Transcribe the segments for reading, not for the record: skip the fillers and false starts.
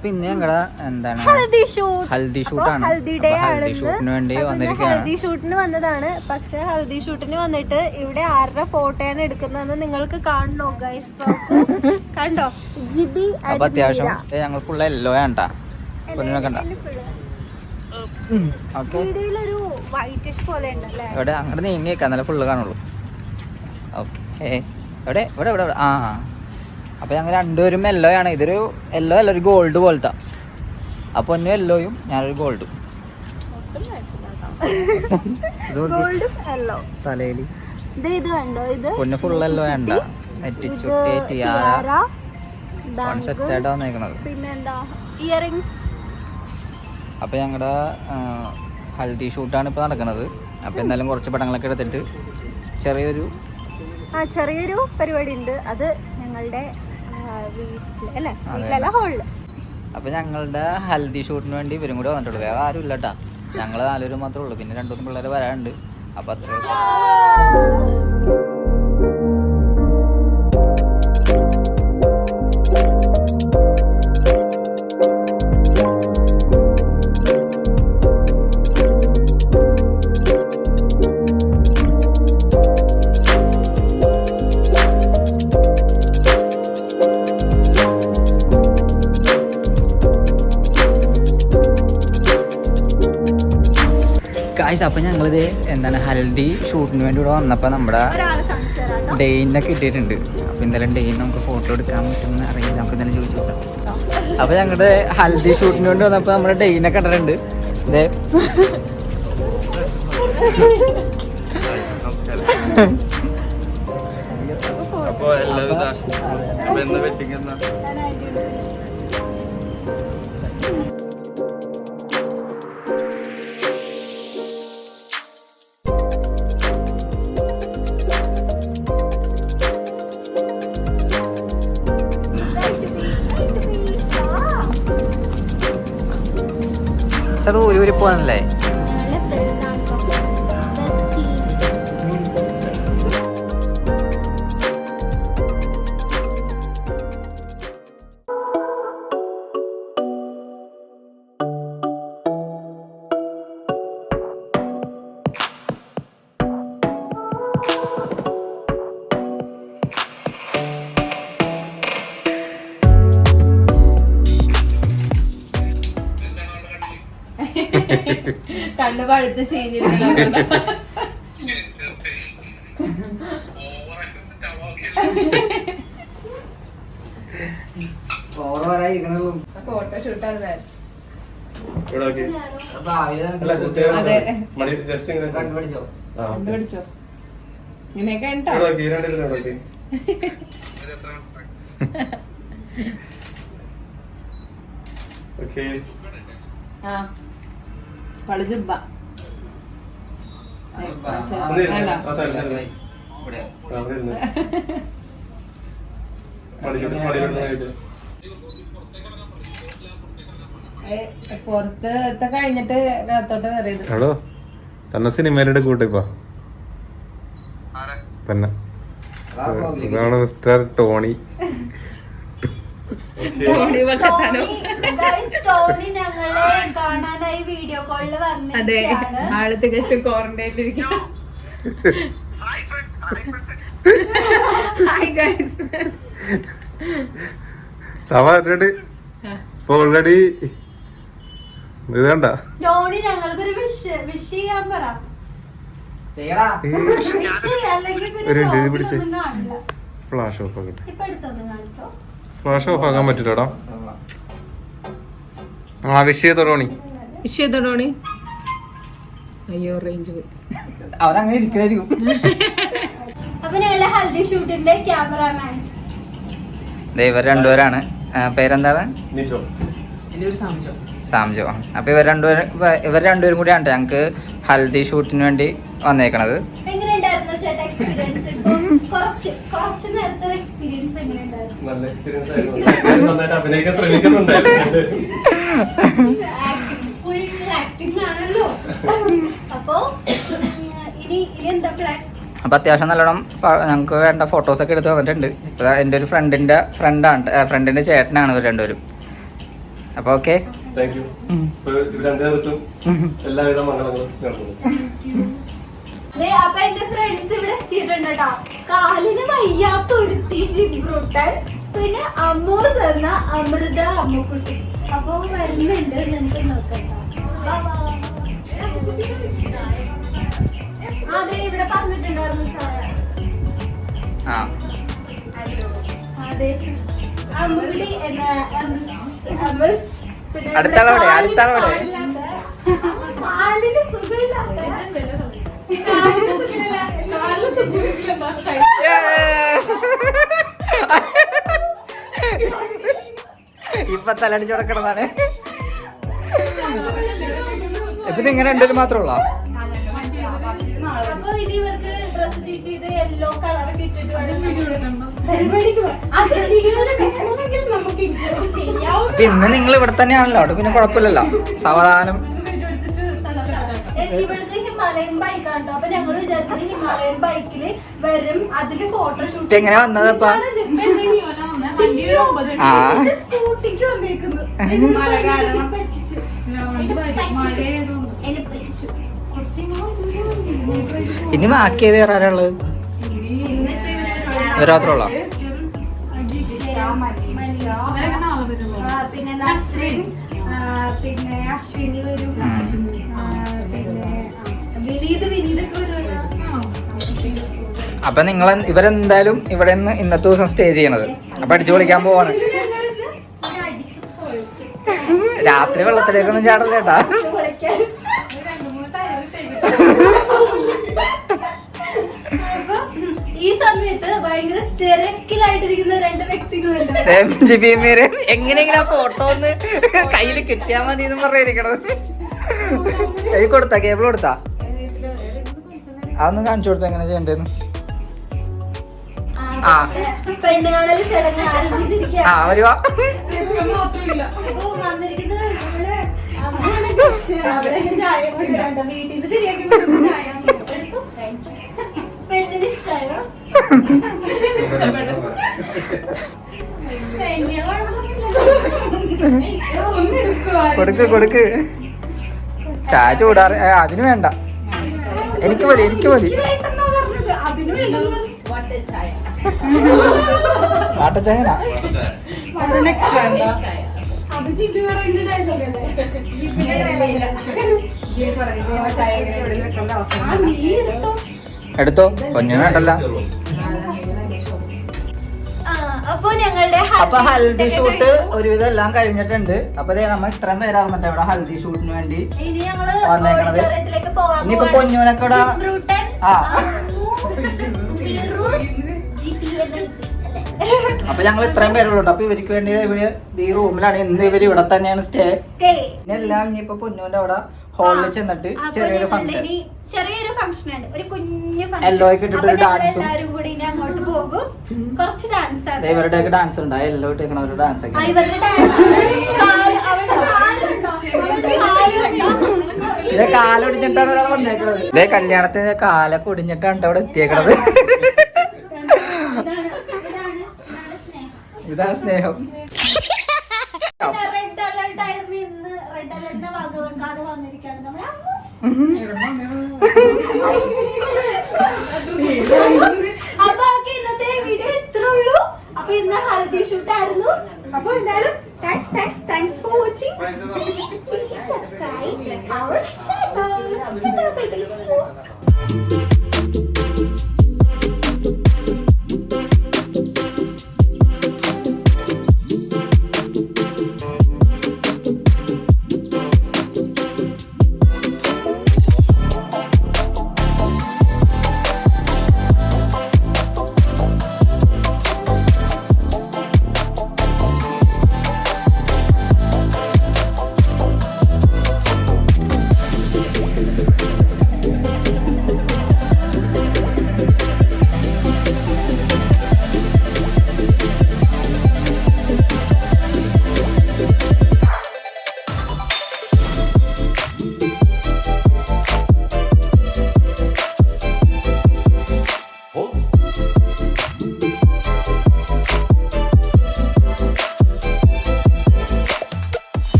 അപ്പൊ ഇന്ന് ഞങ്ങളുടെ എന്താണ് ഹൽദി ഷൂട്ടാണ്. ഹൽദി ഷൂട്ടിന് വേണ്ടി വന്നിരിക്കുകയാണ്. ഹൽദി ഷൂട്ടിന് വന്നതാണ്. പക്ഷെ ഹൽദി ഷൂട്ടിന് വന്നിട്ട് ഇവിടെ ആരുടെ ഫോട്ടോയാണ് എടുക്കുന്നതെന്ന് നിങ്ങൾക്ക് കാണണോ ഗൈസ്? കണ്ടോ? ജിബി അപ്പൊ അത്യാവശ്യം ഞങ്ങൾ ഫുള്ള് യെല്ലോ ആണ്ടാ. വീഡിയോയിലൊരു വൈറ്റിഷ് പോലെ ഉണ്ടല്ലേ? ഇവിടെ അങ്ങോട്ട് നീങ്ങിയേക്കാം, നല്ല ഫുള്ള് കാണുള്ളൂ. ഓക്കെ, എവിടെ ഇവിടെ ഇവിടെ ആ. അപ്പോൾ ഞങ്ങൾ രണ്ടുപേരും യെല്ലോ ആണ്. ഇതൊരു യെല്ലോ അല്ല, ഒരു ഗോൾഡ് പോലത്തെ. അപ്പോൾ ഒന്ന് യെല്ലോയും ഞാനൊരു ഗോൾഡും. തലയിൽ പൊന്ന് ഫുൾ യെല്ലോ വേണ്ട, നെറ്റിച്ചുട്ടി ടിയാറ കോൺസെപ്റ്റായിട്ട് വന്നേക്കണത്. പിന്നെന്താ ഇയറിങ്സ്. അപ്പോൾ ഞങ്ങളുടെ ഹൽദി ഷൂട്ടാണ് ഇപ്പോൾ നടക്കുന്നത്. അപ്പോൾ എന്തായാലും കുറച്ച് പടങ്ങളൊക്കെ എടുത്തിട്ട് ചെറിയൊരു പരിപാടി ഉണ്ട്. അത് ഞങ്ങളുടെ വീട്ടിലല്ല, ഹോളില്. അപ്പൊ ഞങ്ങളുടെ ഹൽദി ഷൂട്ടിന് വേണ്ടി ഇവരും കൂടി വന്നിട്ടുള്ളൂ. വേറെ ആരും ഇല്ല കേട്ടാ. ഞങ്ങൾ 4 പേര് മാത്രമേ ഉള്ളൂ. പിന്നെ 2-3 പിള്ളേർ വരാനുണ്ട്. അപ്പൊ അത്ര ഗായ്സ്. അപ്പം ഞങ്ങളിത് എന്താണ് ഹൽദി ഷൂട്ടിന് വേണ്ടി ഇവിടെ വന്നപ്പോൾ നമ്മുടെ ഡെയിനെ കിട്ടിയിട്ടുണ്ട്. അപ്പോൾ എന്തായാലും ഡെയിൻ നമുക്ക് ഫോട്ടോ എടുക്കാൻ പറ്റുമെന്ന് അറിയില്ല. നമുക്ക് എന്തായാലും ചോദിച്ചു നോക്കാം. അപ്പോൾ ഞങ്ങളുടെ ഹൽദി ഷൂട്ടിന് വേണ്ടി വന്നപ്പോൾ നമ്മുടെ ഡെയിനെ കണ്ടിട്ടുണ്ട്. ഇതേ അപ്പോൾ എല്ലാവിധ വെഡിങ് എന്നാ അത് ഊരി പോകാനല്ലേ? കണ്ണു പഴുത്ത് ചെയ്തിട്ടുണ്ട്. ഫോട്ടോഷൂട്ടാണ്. കണ്ടുപിടിച്ചോ ഇങ്ങനെയൊക്കെ ആ പളുജുബ്ബ പുറത്ത് കഴിഞ്ഞിട്ട് അകത്തോട്ട് കയറിയത്. ഹലോ തന്നെ സിനിമയിലെ കൂട്ടിപ്പോ തന്നെ ഇതാണ് മിസ്റ്റർ ടോണി. ഞങ്ങളെ കാണാനായി വീഡിയോ കോളിൽ അതെ, ആള് തികച്ചും ക്വാറന്റൈനിലിരിക്കും. ഓൾറെഡി ഇത് കണ്ട ടോണി ഞങ്ങൾക്കൊരു വിഷ് ചെയ്യാൻ പറ. ഫ്ലാഷ് ഓഫ് ആക്കട്ടെ. ഫ്ലാഷ് ഓഫ് ആക്കാൻ പറ്റില്ലടാ. ആ വിഷയ തൊടോണി അയ്യോ റേഞ്ച് പോയി. അവരങ്ങനെ ഇരിക്കും. അപ്പൊ ഞങ്ങളുടെ ഹൽദി ഷൂട്ടിന്റെ ക്യാമറാമാൻസ് ഇവർ രണ്ടുപേരാണ്. പേരെന്താണ്? സാംജോ. അപ്പൊ ഇവർ രണ്ടുപേരും കൂടിയാണ് ഞങ്ങക്ക് ഹൽദി ഷൂട്ടിന് വേണ്ടി വന്നേക്കണത്. എങ്ങനെയുണ്ടായിരുന്നു ചേട്ടാ എക്സ്പീരിയൻസ്? കുറച്ച് നേരത്തെ എക്സ്പീരിയൻസ് എങ്ങനെയുണ്ടായിരുന്നു? നല്ല എക്സ്പീരിയൻസ് ആയിരുന്നു. നന്നായിട്ട് അഭിനയിക്കാൻ ശ്രമിക്കുന്നുണ്ടായിരുന്നു. ഫുൾ ആക്ടിംഗ് ആണല്ലോ. അപ്പൊ ഇനി എന്താ പ്ലാൻ? അപ്പം അത്യാവശ്യം നല്ലോണം ഞങ്ങൾക്ക് വേണ്ട ഫോട്ടോസൊക്കെ എടുത്ത് തന്നിട്ടുണ്ട്. എൻ്റെ ഒരു ഫ്രണ്ടിൻ്റെ ചേട്ടനാണ് ഇവർ രണ്ടുപേരും. അപ്പൊ ഓക്കെ. Thank you. രണ്ടുപേർക്കും എല്ലാവിധ മംഗളങ്ങളും നേർന്നു. അപ്പൊ എന്റെ ഫ്രണ്ട്സ് ഇവിടെ എത്തിയിട്ടുണ്ട് കേട്ടോ. കാലിന് വയ്യാത്ത ഒരുത്തി ജിബ്രൂട്ടൻ, പിന്നെ അമ്മൂസ് എന്ന അമൃത അമ്മുക്കുട്ടി. അപ്പൊ വരുന്നുണ്ട്, നിങ്ങൾക്ക് നോക്കാം. അതെ, ഇവിടെ പറഞ്ഞിട്ടുണ്ടായിരുന്നു സാർ. അതെ, അമ്മുക്കുട്ടി എന്ന അടുത്താളോടെ കാലിന് സുഖമില്ലാത്ത ഇപ്പൊ തലടിച്ചു കൊടുക്കണതാണ്. ഇപ്പൊ ഇങ്ങനെ രണ്ടുപേരും മാത്രമുള്ള. അപ്പൊ ഇനി ഇവർക്ക് ഡ്രസ് ചെയ്ത് യെല്ലോ കളറൊക്കെ ഇട്ടിട്ട് പിന്നെ നിങ്ങൾ ഇവിടെ തന്നെയാണല്ലോ, അവിടെ പിന്നെ കുഴപ്പമില്ലല്ലോ, സാവധാനം. ഇവിടുത്തെ ഹിമാലയൻ ബൈക്കാണ് കേട്ടോ. അപ്പൊ ഞങ്ങള് വിചാരിച്ചത് ഹിമാലയൻ ബൈക്കില് വരും, അതില് ഫോട്ടോഷൂട്ട്. എങ്ങനെ വന്നതപ്പാ? സ്കൂട്ടിക്ക് വന്നേക്കുന്നു. ഇനി ബാക്കിയത് വേറെ ആരാള്? മാത്രമുള്ള പിന്നെ നസ്രിൻ, പിന്നെ അശ്വിനി വരും, പിന്നെ വിനീതൊക്കെ വരും. അപ്പൊ നിങ്ങൾ ഇവരെന്തായാലും ഇവിടെ നിന്ന് ഇന്നത്തെ ദിവസം സ്റ്റേ ചെയ്യണത്. അപ്പൊ അടിച്ചു പൊളിക്കാൻ പോവാണ്. രാത്രി വെള്ളത്തിലേക്കൊന്നും ചാടല്ല കേട്ടാ. ഈ സമയത്ത് ഭയങ്കര തിരക്കിലായിട്ടിരിക്കുന്ന രണ്ട് വ്യക്തികളുണ്ട്. എങ്ങനെയെങ്കിലും ആ ഫോട്ടോ ഒന്ന് കയ്യില് കിട്ടിയാ മതി എന്ന് പറഞ്ഞിരിക്കണത്. കൈ കൊടുത്താ, കേബിൾ കൊടുത്താ, അതൊന്നും കാണിച്ചു കൊടുത്ത എങ്ങനെ ചെയ്യണ്ടേന്ന്. പെണ്ണുകാണൽ ചടങ്ങ് ആരംഭിച്ചിരിക്കുക. വരുവാ. വന്നിരിക്കുന്നത് ചായ വീട്ടിൽ നിന്ന് ശരിയാക്കി പെണ്ണിന് ഇഷ്ടായോ? കൊടുക്ക്. ചായ ചൂടാറ് അതിന് വേണ്ട, എനിക്ക് മതി. വാട്ടച്ചായണ എടുത്തോ, പൊന്നു വേണ്ടല്ല. അപ്പൊ ഹൽദി ഷൂട്ട് ഒരുവിധം എല്ലാം കഴിഞ്ഞിട്ടുണ്ട്. അപ്പൊ നമ്മൾ ഇത്രയും പേരാർന്നിട്ട് ഇവിടെ ഹൽദി ഷൂട്ടിന് വേണ്ടി വന്നേക്കണത്. ഇനിയിപ്പൊ പൊന്നൂനൊക്കെ ഇവിടെ അപ്പൊ ഞങ്ങൾ ഇത്രയും പേരുള്ളൂ. അപ്പൊ ഇവർക്ക് വേണ്ടി ഇവര് ഈ റൂമിലാണ് ഇന്ന്. ഇവര് ഇവിടെ തന്നെയാണ് സ്റ്റേ. എല്ലാം ഇനിയിപ്പോ പൊന്നൂന്റെ അവിടെ ഹോളിൽ ചെന്നിട്ട് ചെറിയൊരു ഫംഗ്ഷൻ ഉണ്ട്, ഒരു കുഞ്ഞു എല്ലോയ്ക്ക് ഇട്ടിട്ട് ഡാൻസും. എല്ലാരും കൂടി ഇനി അങ്ങോട്ട് പോകും. കുറച്ച് ഡാൻസ് ആണ്. ഇവരുടെയൊക്കെ ഡാൻസ് ഉണ്ട്. എല്ലോ ഇട്ടേക്കണ ഒരു ഡാൻസ് ഒക്കെ. ഇതേ കാലൊടിഞ്ഞിട്ടാണ് ഒരാൾ വന്നേക്കണത്. ഇതേ കല്യാണത്തിന് കാലൊക്കെ ഒടിഞ്ഞിട്ടാണ് അവിടെ എത്തിയേക്കണത്. ഇതാ സ്നേഹം. റെഡ് അലർട്ട് ആയിരുന്നു ഇന്ന്. റെഡ് അലർട്ടിനെ വകവെക്കാതെ വന്നിരിക്കുകയാണ് നമ്മുടെ അപ്പൊ ഇന്നത്തെ വീഡിയോ ഇത്രേ ഉള്ളൂ. അപ്പൊ ഇന്ന് ഹൽദി ഷൂട്ട് ആയിരുന്നു. അപ്പൊ എന്തായാലും thanks for watching. Please subscribe our channel.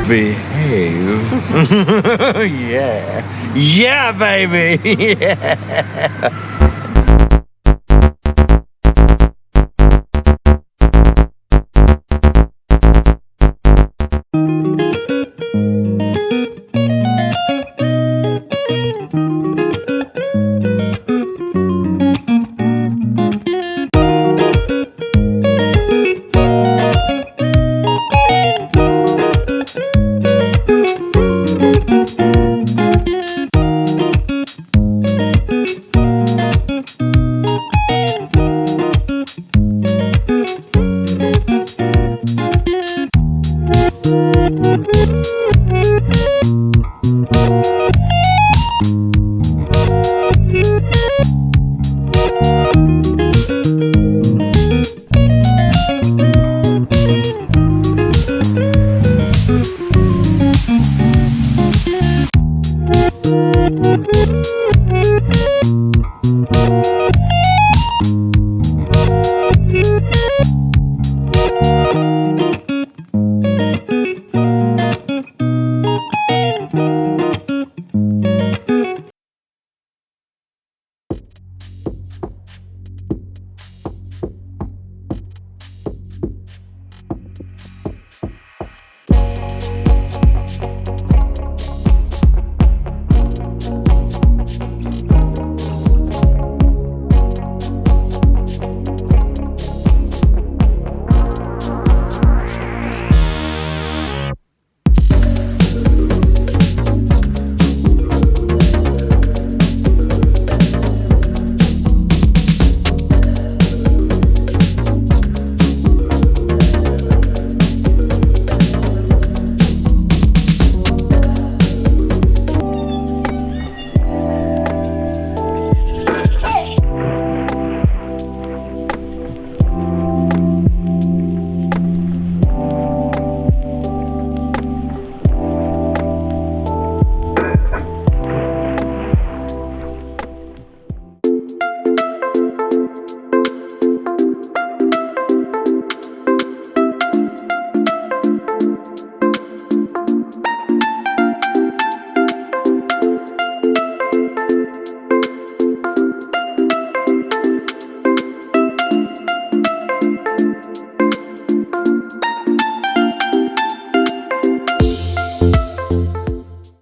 behave. Yeah. Yeah, baby. Yeah.